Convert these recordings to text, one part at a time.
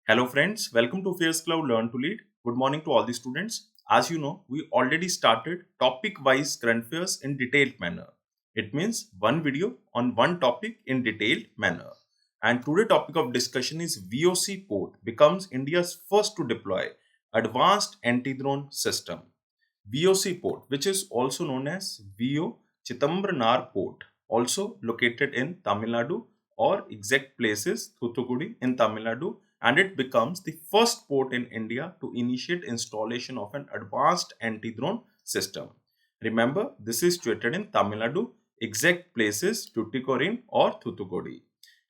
Hello friends, welcome to AffairsCloud Learn to Lead. Good morning to all the students. As you know, we already started topic-wise current affairs in detailed manner. It means one video on one topic in detailed manner. And today topic of discussion is VOC Port becomes India's first to deploy advanced anti-drone system. VOC Port, which is also known as VO Chittambarnar Port, also located in Tamil Nadu or exact places Thuthukudi in Tamil Nadu, and it becomes the first port in India to initiate installation of an advanced anti-drone system. Remember, this is situated in Tamil Nadu, exact places Tuticorin or Thuthukudi,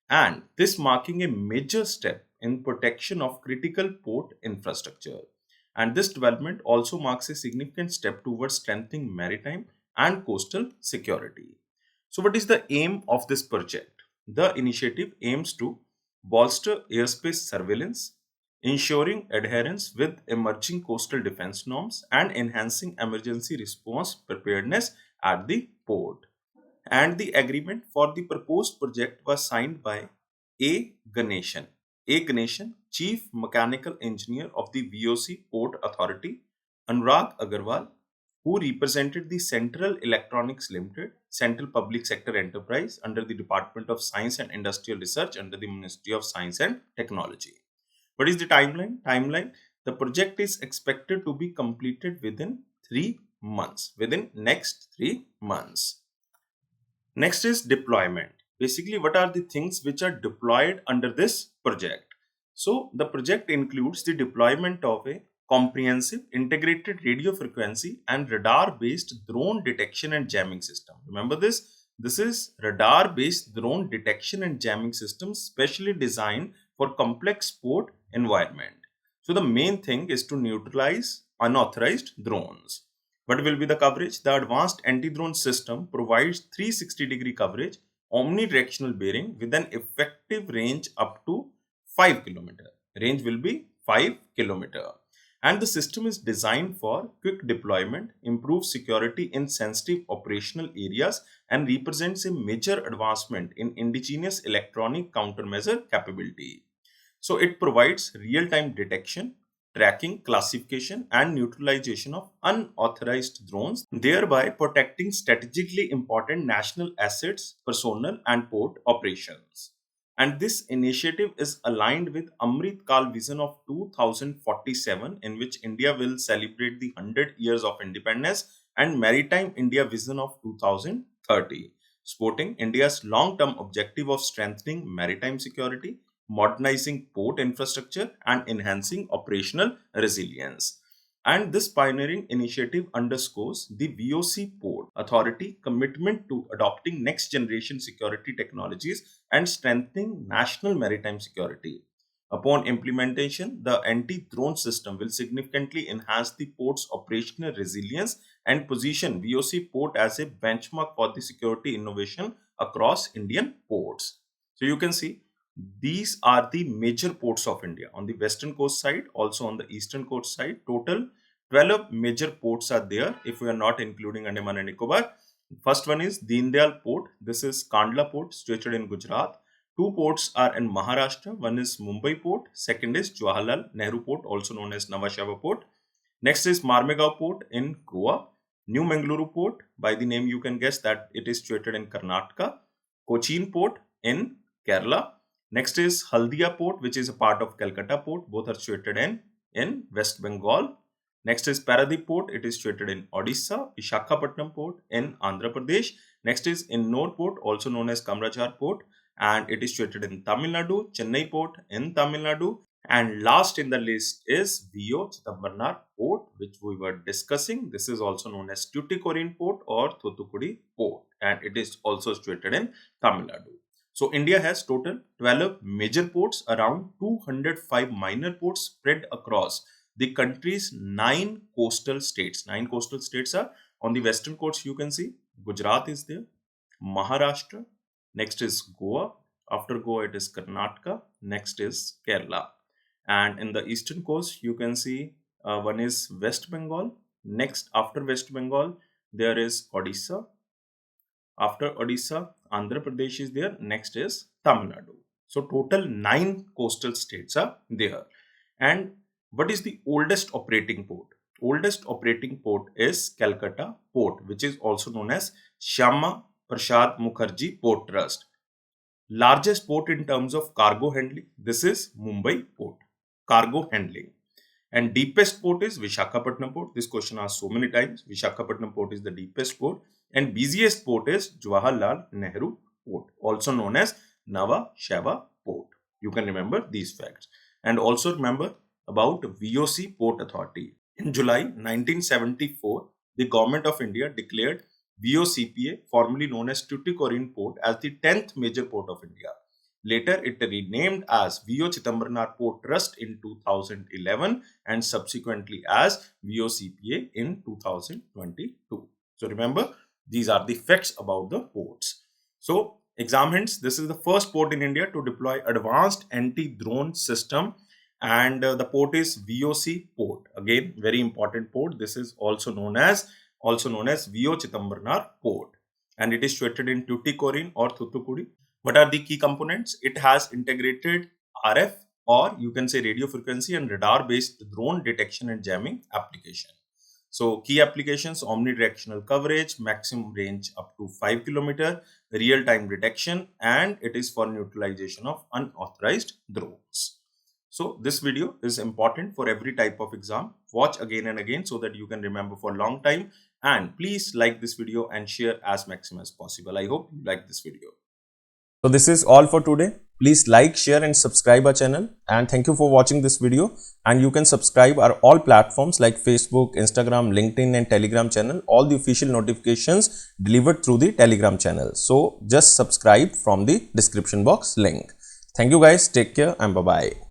and this marking a major step in protection of critical port infrastructure. And this development also marks a significant step towards strengthening maritime and coastal security. So, what is the aim of this project? The initiative aims to bolster airspace surveillance, ensuring adherence with emerging coastal defense norms, and enhancing emergency response preparedness at the port. And the agreement for the proposed project was signed by Ganeshan. Ganeshan, Chief Mechanical Engineer of the VOC Port Authority, Anurag Agarwal, who represented the Central Electronics Limited, Central Public Sector Enterprise under the Department of Science and Industrial Research under the Ministry of Science and Technology. What is the timeline? The project is expected to be completed within 3 months, within next 3 months. Next is deployment. Basically, what are the things which are deployed under this project? So, the project includes the deployment of a comprehensive integrated radio frequency and radar based drone detection and jamming system. Remember this? This is radar based drone detection and jamming system specially designed for complex port environment. So, the main thing is to neutralize unauthorized drones. What will be the coverage? The advanced anti-drone system provides 360-degree coverage, omnidirectional bearing with an effective range up to 5 km. Range will be 5 km. And the system is designed for quick deployment, improved security in sensitive operational areas, and represents a major advancement in indigenous electronic countermeasure capability. So it provides real-time detection, tracking, classification, and neutralization of unauthorized drones, thereby protecting strategically important national assets, personnel, and port operations. And this initiative is aligned with Amrit Kal vision of 2047, in which India will celebrate the 100 years of independence, and Maritime India vision of 2030, supporting India's long-term objective of strengthening maritime security, modernizing port infrastructure, and enhancing operational resilience. And this pioneering initiative underscores the VOC Port Authority commitment to adopting next generation security technologies and strengthening national maritime security. Upon implementation, the anti drone system will significantly enhance the port's operational resilience and position VOC Port as a benchmark for the security innovation across Indian ports. So you can see these are the major ports of India on the western coast side, also on the eastern coast side. Total 12 major ports are there if we are not including Andaman and Nicobar. First one is Deen Dayal Port. This is Kandla Port situated in Gujarat. Two ports are in Maharashtra. One is Mumbai Port. Second is Jawaharlal Nehru Port, also known as Navashava Port. Next is Marmegaon Port in Goa. New Mangaluru Port, by the name you can guess that it is situated in Karnataka. Cochin Port in Kerala. Next is Haldia Port, which is a part of Calcutta Port. Both are situated in West Bengal. Next is Paradip Port. It is situated in Odisha. Visakhapatnam Port in Andhra Pradesh. Next is Ennore Port, also known as Kamrachar Port, and it is situated in Tamil Nadu. Chennai Port in Tamil Nadu. And last in the list is VO Chittambarnar Port, which we were discussing. This is also known as Tuticorin Port or Thuthukudi Port, and it is also situated in Tamil Nadu. So India has total 12 major ports, around 205 minor ports spread across the country's 9 coastal states. 9 coastal states are on the western coast. You can see Gujarat is there, Maharashtra, next is Goa, after Goa it is Karnataka, next is Kerala, and in the eastern coast you can see one is West Bengal. Next, after West Bengal, there is Odisha. After Odisha, Andhra Pradesh is there. Next is Tamil Nadu. So total 9 coastal states are there. And what is the oldest operating port? Oldest operating port is Calcutta Port, which is also known as Shyama Prasad Mukherjee Port Trust. Largest port in terms of cargo handling, this is Mumbai Port, cargo handling. And deepest port is Visakhapatnam Port. This question asked so many times. Visakhapatnam Port is the deepest port. And busiest port is Jawaharlal Nehru Port, also known as Nhava Sheva Port. You can remember these facts. And also remember about VOC Port Authority. In July 1974, the Government of India declared VOCPA, formerly known as Tuticorin Port, as the 10th major port of India. Later, it renamed as VO Chidambaram Port Trust in 2011 and subsequently as VOCPA in 2022. So remember, these are the facts about the ports. So exam hints, this is the first port in India to deploy advanced anti-drone system, and the port is VOC Port. Again, very important port. This is also known as VO Chidambaram Port, and it is situated in Tuticorin or Thoothukudi. What are the key components? It has integrated RF, or you can say radio frequency and radar based drone detection and jamming application. So key applications: omnidirectional coverage, maximum range up to 5 km, real-time detection, and it is for neutralization of unauthorized drones. So this video is important for every type of exam. Watch again and again so that you can remember for a long time. And please like this video and share as maximum as possible. I hope you like this video. So this is all for today. Please like, share and subscribe our channel. And thank you for watching this video. And you can subscribe our all platforms like Facebook, Instagram, LinkedIn and Telegram channel. All the official notifications delivered through the Telegram channel. So just subscribe from the description box link. Thank you guys. Take care and bye-bye.